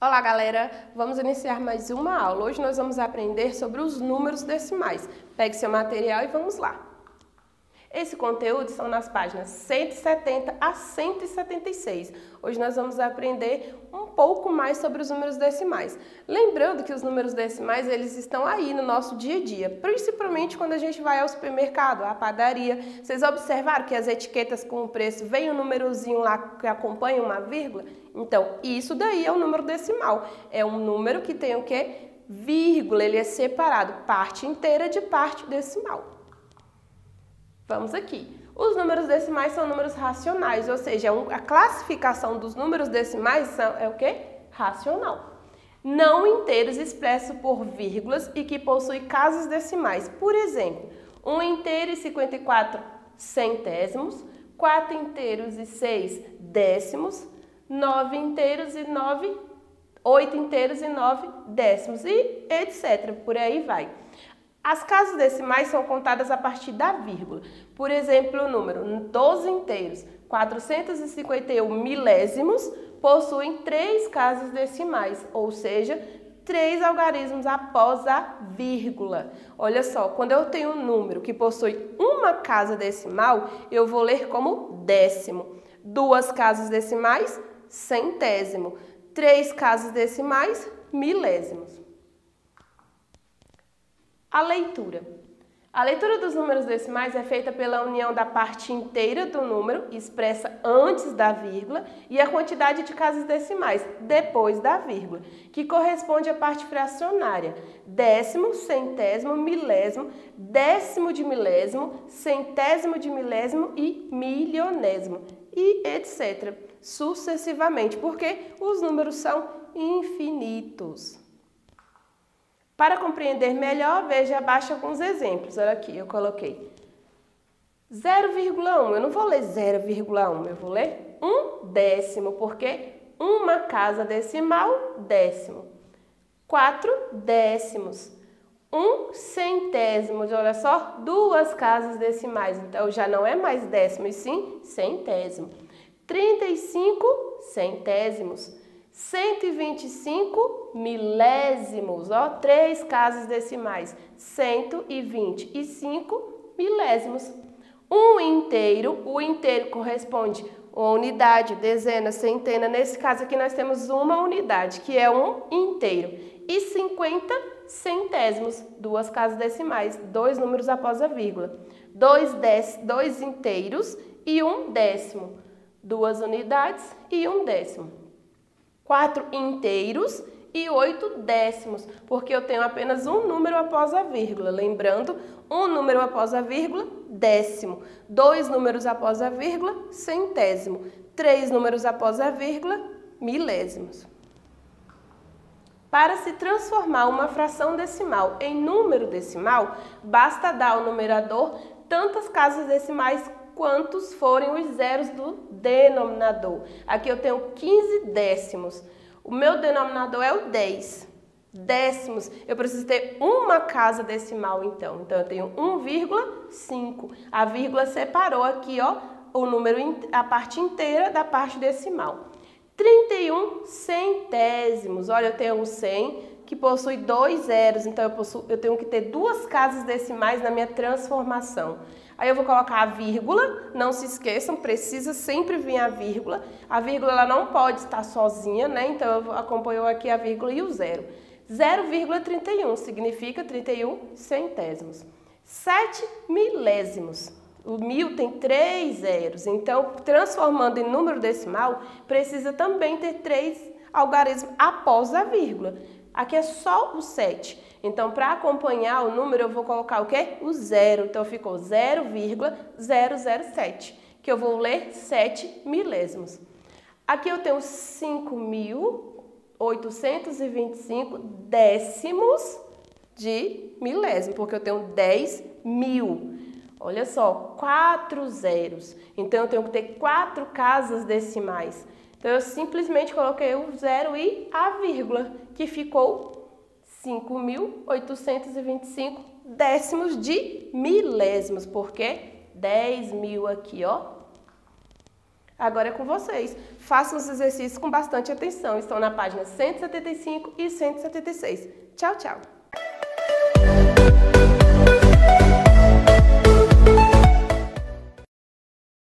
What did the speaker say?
Olá, galera! Vamos iniciar mais uma aula. Hoje nós vamos aprender sobre os números decimais. Pegue seu material e vamos lá. Esse conteúdo são nas páginas 170 a 176. Hoje nós vamos aprender um pouco mais sobre os números decimais. Lembrando que os números decimais, eles estão aí no nosso dia a dia, principalmente quando a gente vai ao supermercado, à padaria. Vocês observaram que as etiquetas com o preço vem um númerozinho lá que acompanha uma vírgula? Então, isso daí é o número decimal. É um número que tem o quê? Vírgula, ele é separado, parte inteira de parte decimal. Vamos aqui. Os números decimais são números racionais, ou seja, a classificação dos números decimais é o quê? Racional. Não inteiros expressos por vírgulas e que possuem casas decimais. Por exemplo, 1 inteiro e 54 centésimos, 4 inteiros e 6 décimos, 9 inteiros e 9, 8 inteiros e 9 décimos e etc. Por aí vai. As casas decimais são contadas a partir da vírgula. Por exemplo, o número 12 inteiros, 451 milésimos, possuem 3 casas decimais, ou seja, 3 algarismos após a vírgula. Olha só, quando eu tenho um número que possui uma casa decimal, eu vou ler como décimo. 2 casas decimais, centésimo. 3 casas decimais, milésimos. A leitura. A leitura dos números decimais é feita pela união da parte inteira do número, expressa antes da vírgula, e a quantidade de casas decimais, depois da vírgula, que corresponde à parte fracionária. Décimo, centésimo, milésimo, décimo de milésimo, centésimo de milésimo e milionésimo, e etc. Sucessivamente, porque os números são infinitos. Para compreender melhor, veja abaixo alguns exemplos. Olha aqui, eu coloquei 0,1. Eu não vou ler 0,1, eu vou ler 1 décimo, porque uma casa decimal, décimo. 4 décimos. 1 centésimo, olha só, 2 casas decimais. Então, já não é mais décimo, e sim centésimo. 35 centésimos. 125 milésimos, ó, 3 casas decimais, 125 milésimos. Um inteiro, o inteiro corresponde a uma unidade, dezena, centena. Nesse caso aqui nós temos uma unidade, que é um inteiro. E 50 centésimos, 2 casas decimais, 2 números após a vírgula. 2 inteiros e 1 décimo, 2 unidades e 1 décimo. 4 inteiros e 8 décimos, porque eu tenho apenas um número após a vírgula. Lembrando, um número após a vírgula, décimo. 2 números após a vírgula, centésimo. 3 números após a vírgula, milésimos. Para se transformar uma fração decimal em número decimal, basta dar ao numerador tantas casas decimais quantos forem os zeros do denominador. Aqui eu tenho 15 décimos. O meu denominador é o 10. Décimos, eu preciso ter uma casa decimal, então. Então, eu tenho 1,5. A vírgula separou aqui, ó, o número, a parte inteira da parte decimal. 31 centésimos. Olha, eu tenho o 100, que possui 2 zeros, então eu tenho que ter 2 casas decimais na minha transformação. Aí eu vou colocar a vírgula, não se esqueçam, precisa sempre vir a vírgula. A vírgula ela não pode estar sozinha, né? Então eu acompanho aqui a vírgula e o zero. 0,31 significa 31 centésimos. 7 milésimos. O 1000 tem 3 zeros, então transformando em número decimal, precisa também ter 3 algarismos após a vírgula. Aqui é só o 7. Então, para acompanhar o número, eu vou colocar o quê? O zero. Então, ficou 0,007, que eu vou ler 7 milésimos. Aqui eu tenho 5.825 décimos de milésimo, porque eu tenho 10 mil. Olha só, 4 zeros. Então, eu tenho que ter 4 casas decimais. Então, eu simplesmente coloquei o zero e a vírgula, que ficou 5.825 décimos de milésimos, porque 10 mil aqui, ó. Agora é com vocês. Façam os exercícios com bastante atenção. Estão na página 175 e 176. Tchau, tchau!